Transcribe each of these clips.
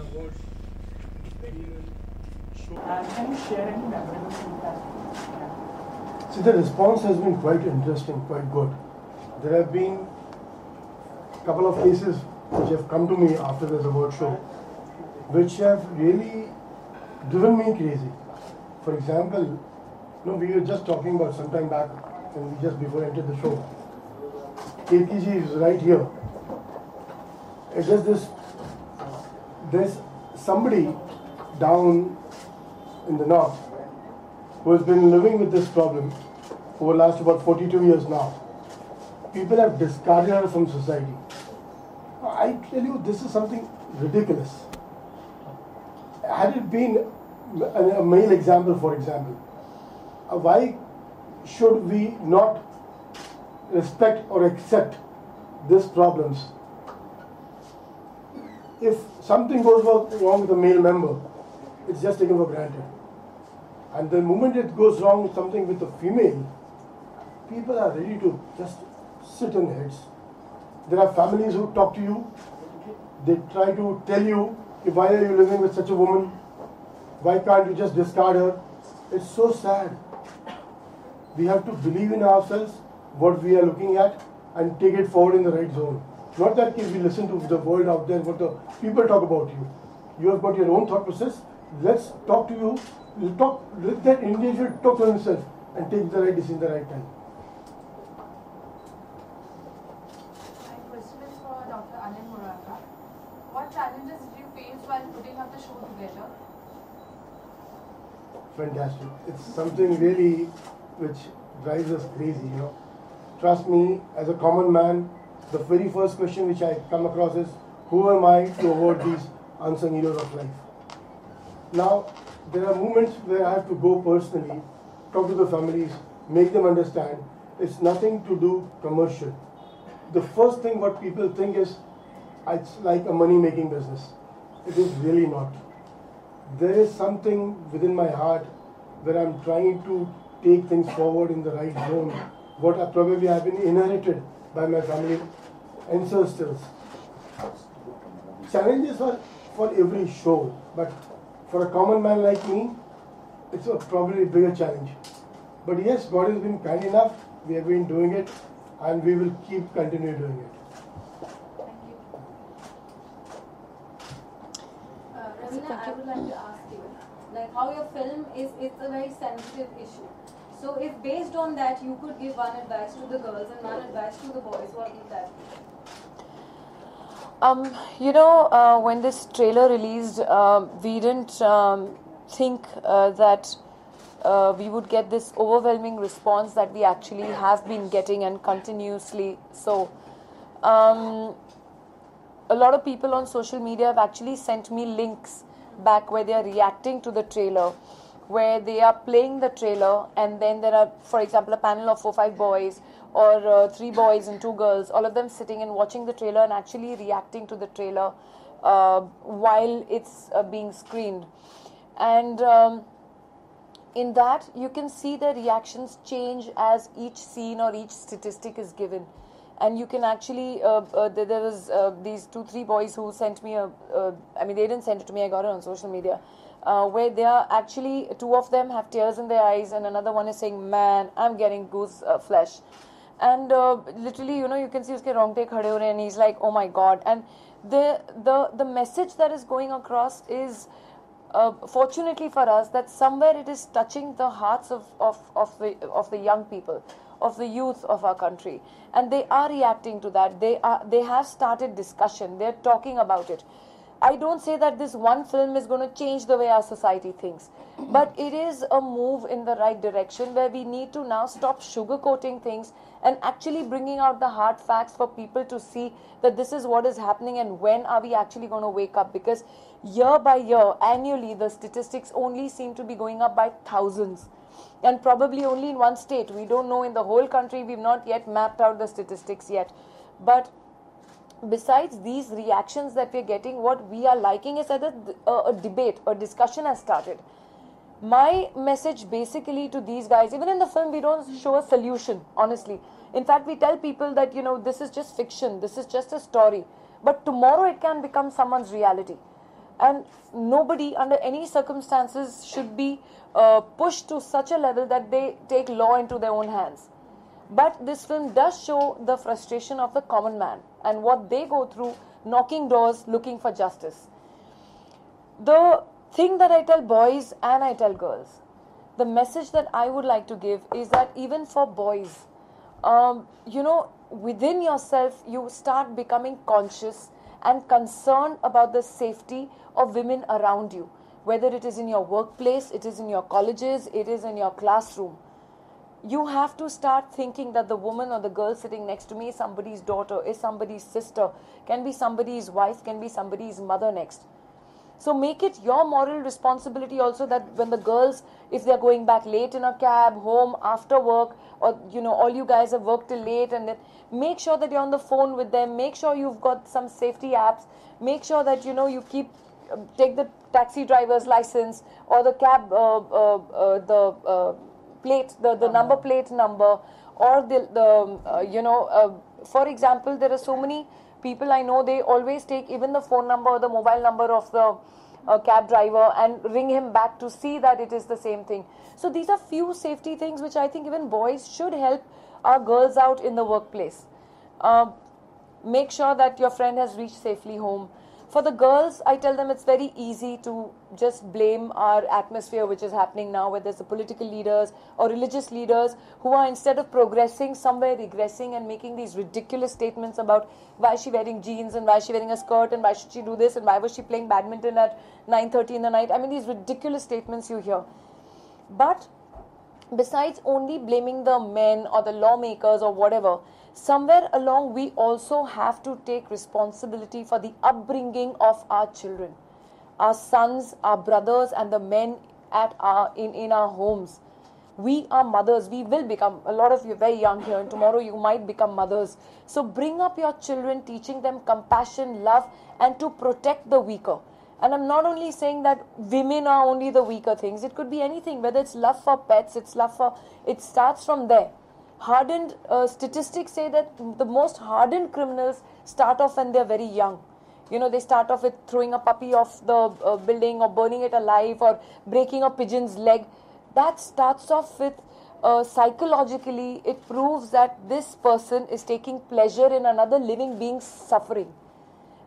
awards very show. Can you share any memorable feedback? See, the response has been quite interesting, quite good. There have been a couple of cases which have come to me after this award show, which have really driven me crazy. For example, we were just talking about some time back, and we just before entered the show. KKG is right here. It's just this. There's somebody down in the north who has been living with this problem over the last about 42 years now. People have discarded her from society. I tell you, this is something ridiculous. Had it been a male example, for example, why should we not respect or accept these problems? If something goes wrong with a male member, it's just taken for granted. And the moment it goes wrong with something with a female, people are ready to just sit in their heads. There are families who talk to you. They try to tell you, why are you living with such a woman? Why can't you just discard her? It's so sad. We have to believe in ourselves, what we are looking at, and take it forward in the right zone. Not that if we listen to the world out there, what the people talk about you. You have got your own thought process. Let's talk to you. Let that individual talk to himself and take the right decision at the right time. My question is for Dr. Aneel Murarka. What challenges did you face while putting up the show together? Fantastic. It's something really which drives us crazy, Trust me, as a common man, the very first question which I come across is, who am I to award these unsung heroes of life? Now, there are moments where I have to go personally, talk to the families, make them understand it's nothing to do commercial. The first thing what people think is, it's like a money-making business. It is really not. There is something within my heart where I'm trying to take things forward in the right zone, what I probably have been inherited by my family ancestors. Challenges are for every show, but for a common man like me, it's probably a bigger challenge. But yes, God has been kind enough, we have been doing it, and we will keep continuing doing it. Raveena, I would like to ask you, like how your film it's a very sensitive issue. So if based on that you could give one advice to the girls and one advice to the boys, what would that be? When this trailer released, we didn't think that we would get this overwhelming response that we actually have been getting, and continuously so. A lot of people on social media have actually sent me links back where they are reacting to the trailer, where they are playing the trailer, and then there are, for example, a panel of 4-5 boys or 3 boys and 2 girls, all of them sitting and watching the trailer and actually reacting to the trailer while it's being screened. And in that, you can see the reactions change as each scene or each statistic is given. And you can actually, there was these 2-3 boys who sent me they didn't send it to me, I got it on social media, where they are actually, 2 of them have tears in their eyes, and another one is saying, man, I'm getting goose flesh. And literally, you can see uske rongte khade ho rahe, and he's like, oh my God. And the message that is going across is, fortunately for us, that somewhere it is touching the hearts of the young people, of the youth of our country, and they are reacting to that. They have started discussion. They're talking about it. I don't say that this one film is going to change the way our society thinks, but it is a move in the right direction where we need to now stop sugarcoating things and actually bringing out the hard facts for people to see that this is what is happening and when are we actually going to wake up, because year by year, annually, the statistics only seem to be going up by thousands. And probably only in one state. We don't know in the whole country. We've not yet mapped out the statistics yet. But besides these reactions that we're getting, what we are liking is that a debate, a discussion has started. My message basically to these guys, even in the film, we don't show a solution, honestly. In fact, we tell people that, this is just fiction. This is just a story. But tomorrow it can become someone's reality. And nobody under any circumstances should be pushed to such a level that they take law into their own hands. But this film does show the frustration of the common man and what they go through knocking doors looking for justice. The thing that I tell boys and I tell girls, the message that I would like to give is that even for boys, within yourself you start becoming conscious and concerned about the safety of women around you, whether it is in your workplace, it is in your colleges, it is in your classroom. You have to start thinking that the woman or the girl sitting next to me is somebody's daughter, is somebody's sister, can be somebody's wife, can be somebody's mother next. So make it your moral responsibility also that when the girls, if they're going back late in a cab, home, after work, or all you guys have worked till late, and then make sure that you're on the phone with them, make sure you've got some safety apps, make sure that you keep, take the taxi driver's license or the cab, plate, the number plate number, or for example, there are so many people I know, they always take even the phone number or the mobile number of the cab driver and ring him back to see that it is the same thing. So these are few safety things which I think even boys should help our girls out in the workplace. Make sure that your friend has reached safely home. For the girls, I tell them it's very easy to just blame our atmosphere which is happening now, where there's the political leaders or religious leaders who are, instead of progressing, somewhere regressing and making these ridiculous statements about why is she wearing jeans and why is she wearing a skirt and why should she do this and why was she playing badminton at 9:30 in the night. I mean, these ridiculous statements you hear. But besides only blaming the men or the lawmakers or whatever, somewhere along we also have to take responsibility for the upbringing of our children, our sons, our brothers, and the men in our homes. We are mothers. We will become, a lot of you are very young here, and tomorrow you might become mothers. So bring up your children, teaching them compassion, love, and to protect the weaker. And I'm not only saying that women are only the weaker things. It could be anything, whether it's love for pets, it starts from there. Hardened statistics say that the most hardened criminals start off when they're very young. They start off with throwing a puppy off the building or burning it alive or breaking a pigeon's leg. That starts off with psychologically, it proves that this person is taking pleasure in another living being's suffering.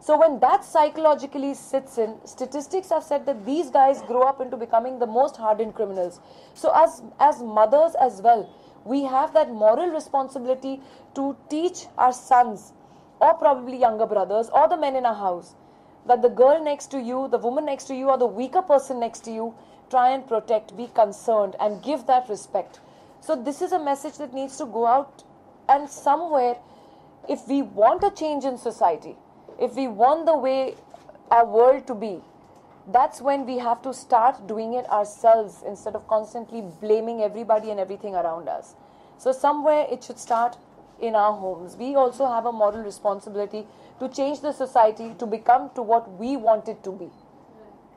So when that psychologically sits in, statistics have said that these guys grow up into becoming the most hardened criminals. So as mothers as well, we have that moral responsibility to teach our sons or probably younger brothers or the men in our house that the girl next to you, the woman next to you, or the weaker person next to you, try and protect, be concerned, and give that respect. So this is a message that needs to go out, and somewhere, if we want a change in society, if we want the way our world to be, that's when we have to start doing it ourselves instead of constantly blaming everybody and everything around us. So somewhere it should start in our homes. We also have a moral responsibility to change the society to become to what we want it to be.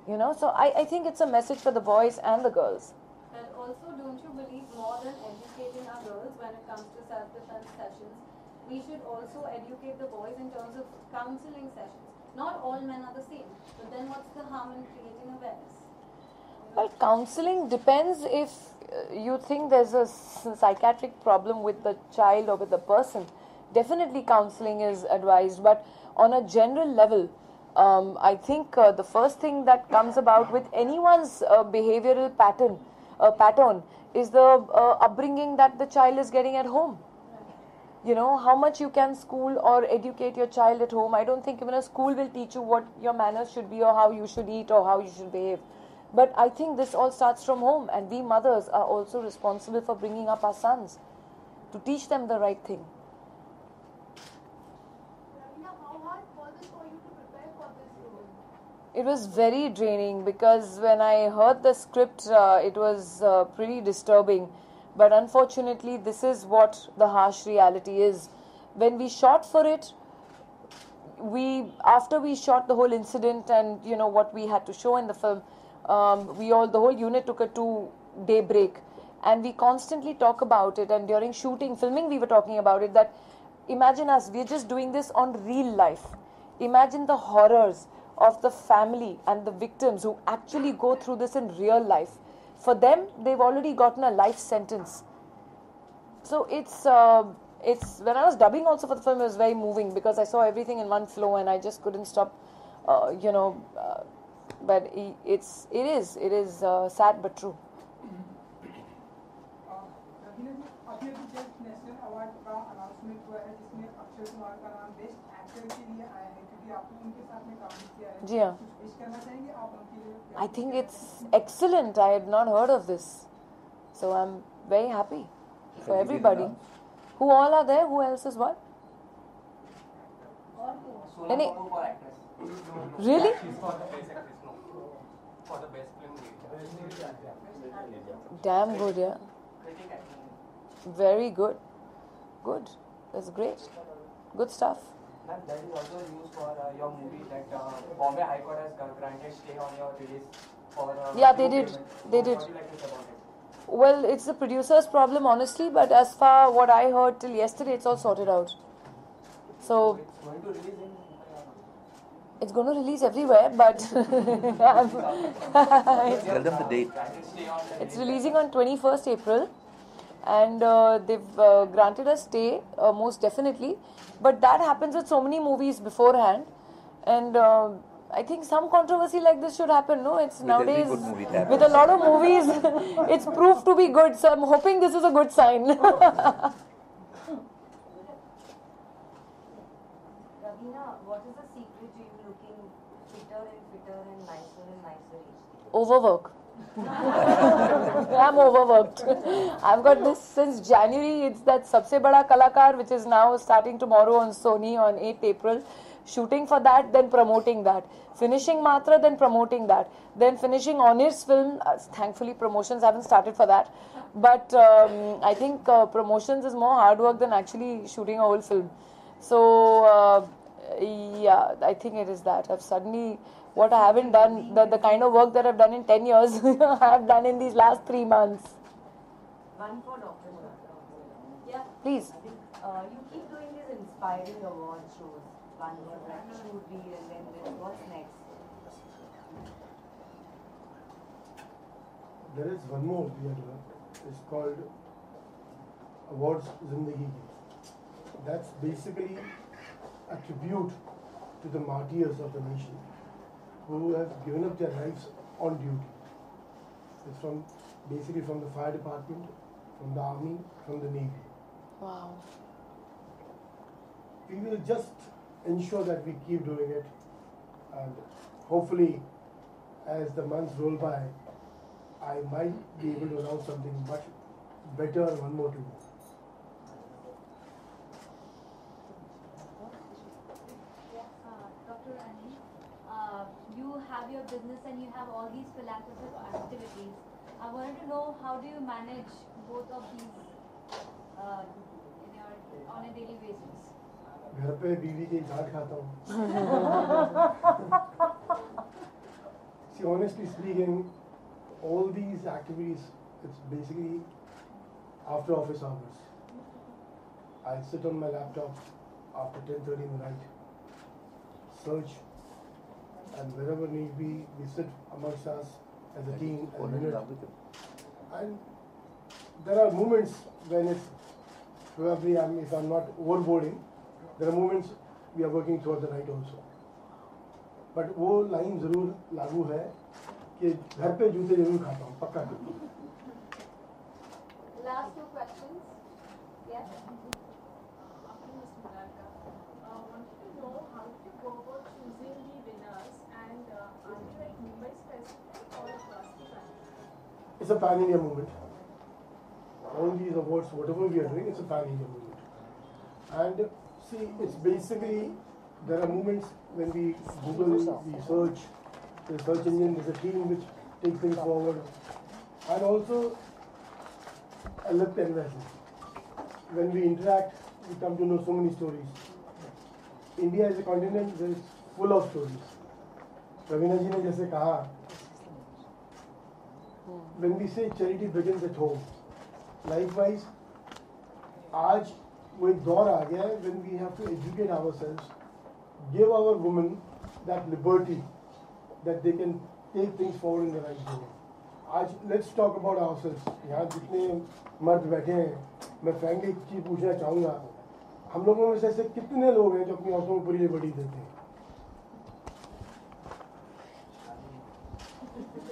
So I think it's a message for the boys and the girls. And also, don't you believe more than educating our girls when it comes to self-defense sessions, we should also educate the boys in terms of counseling sessions. Not all men are the same, but then what's the harm in creating awareness? Well, counseling depends if you think there's a psychiatric problem with the child or with the person. Definitely counseling is advised, but on a general level, I think the first thing that comes about with anyone's behavioral pattern is the upbringing that the child is getting at home. How much you can school or educate your child at home. I don't think even a school will teach you what your manners should be or how you should eat or how you should behave. But I think this all starts from home, and we mothers are also responsible for bringing up our sons to teach them the right thing. Raveena, how hard was it for you to prepare for this role? It was very draining because when I heard the script, it was pretty disturbing. But unfortunately, this is what the harsh reality is. When we shot for it, after we shot the whole incident and what we had to show in the film, the whole unit took a 2-day break, and we constantly talk about it. And during filming, we were talking about it, that imagine us, we're just doing this on real life. Imagine the horrors of the family and the victims who actually go through this in real life. For them, they've already gotten a life sentence. So it's when I was dubbing also for the film, it was very moving because I saw everything in one flow and I just couldn't stop, but it is sad but true. Raveena जी, अभी just national award का announcement हुआ है जिसमें अक्षय कुमार का नाम best actor के लिए आया है क्योंकि आपने उनके साथ में काम किया है। जी हाँ। कुछ विश करना चाहेंगे आप उनके लिए? I think it's excellent. I had not heard of this, so I'm very happy for everybody. Who all are there? Who else is what? Any? Really? For the best actress, no. For the best film. Damn good, yeah. Very good. Good. That's great. Good stuff. Ma'am, that is also used for your movie that Bombay High Court has granted stay on your release for. Yeah, they did. They did. What do you like to say about it? Well, it's the producer's problem, honestly, but as far what I heard till yesterday, it's all sorted out. So, It's going to release in. it's going to release everywhere, but Tell them the date. it's releasing on 21st April, and they've granted a stay, most definitely. But that happens with so many movies beforehand, and I think some controversy like this should happen. No, it's With nowadays every good movie that with a lot of movies, it's proved to be good. So I'm hoping this is a good sign. Raveena, what is the secret to you looking fitter and nicer each day? Overwork. I'm overworked. I've got this since January. It's that Sabse Bada Kalakar, which is now starting tomorrow on Sony on 8th April. Shooting for that, then promoting that. Finishing Matra, then promoting that. Then finishing Onir's film. Thankfully, promotions haven't started for that. But I think promotions is more hard work than actually shooting a whole film. So, yeah, I think it is that. I've suddenly, what I haven't done, the kind of work that I've done in 10 years, I have done in these last 3 months. One for Dr. Murarka. Yeah. Please. You keep doing these inspiring award shows. One for that should be, and then what's next? There is one more we are doing. It's called Awards Zindagi Ki. That's basically a tribute to the martyrs of the nation who have given up their lives on duty. It's basically from the fire department, from the army, from the navy. Wow. We will just ensure that we keep doing it, and hopefully as the months roll by, I might be able to announce something much better, one more to go. Dr. Aneel, you have your business and you have all these philanthropic activities. I wanted to know, how do you manage both of these on a daily basis? घर पे बीवी की डांट खाता हूँ. See, honestly speaking, all these activities, it's basically after office hours. I sit on my laptop after 10:30 in the night, search, and wherever need be, we sit amongst us as a team, as a unit. And there are moments when it's probably, if I'm not overboarding, there are moments we are working throughout the night also. But वो line जरूर लागू है कि घर पे जूते जरूर खाता हूँ, पक्का. Last two questions. Yes. Mr. Murarka, wanted to know how do you go about choosing the winners, and are they like Mumbai specific or across the country? It's a pan-India movement. All these awards, whatever we are doing, it's a pan-India movement. And see, it's basically, there are moments when we Google, we search, the search engine, there's a team which takes things forward. And also, a lip investment. When we interact, we come to know so many stories. India is a continent that is full of stories. Raveena ji ne jaise kaha, when we say charity begins at home, likewise, आज वो एक दौर आ गया है when we have to educate ourselves, give our women that liberty that they can take things forward in the right way. आज let's talk about ourselves. यहाँ जितने मर्द बैठे हैं, मैं फ्रैंकली एक चीज पूछना चाहूँगा, हम लोगों में से ऐसे कितने लोग हैं जो अपनी औरतों को पूरी लिबर्टी देते हैं?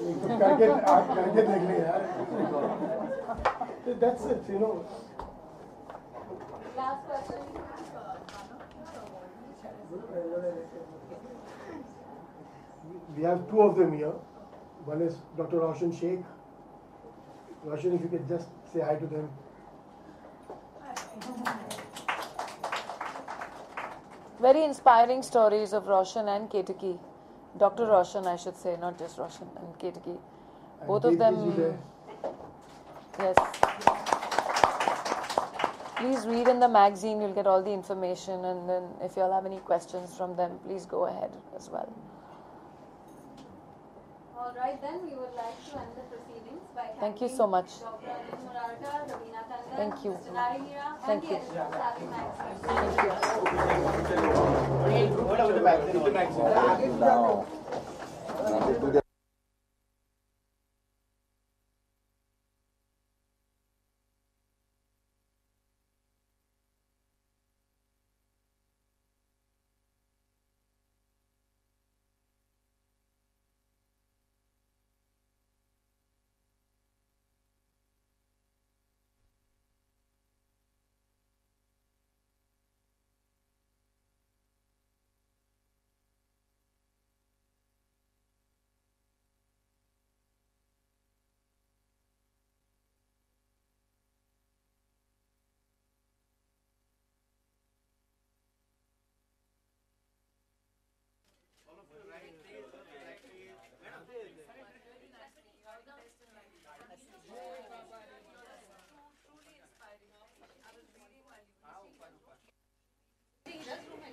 तो करके देख लें यार. That's it, you know. Last question. We have two of them here. One is Dr. Roshan Sheikh. Roshan, if you could just say hi to them. Very inspiring stories of Roshan and Ketaki. Dr. Roshan, I should say, not just Roshan and Ketaki. Both of them. Yes. Please read in the magazine, you'll get all the information, and then if you all have any questions from them, please go ahead as well. All right, then we would like to end the proceedings by Thank you thanking so much. Dr. Aneel Murarka, Raveena Tandon, Thank you. Mr. Nari Hira, Thank and you. the editor of Savvy Magazine. Thank you.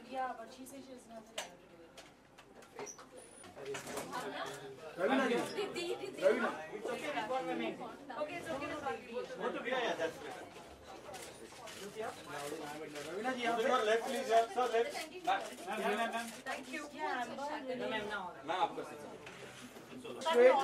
Yeah, but she says she doesn't have the time to do it. Raveena ji. Raveena. It's okay, that's what we make. Okay, it's okay, that's what we make. Yeah, that's better. Raveena ji, sir, left please, sir, left. Ma'am. Thank you. Yeah, I'm going to ma'am now. Ma'am, आपका Straight.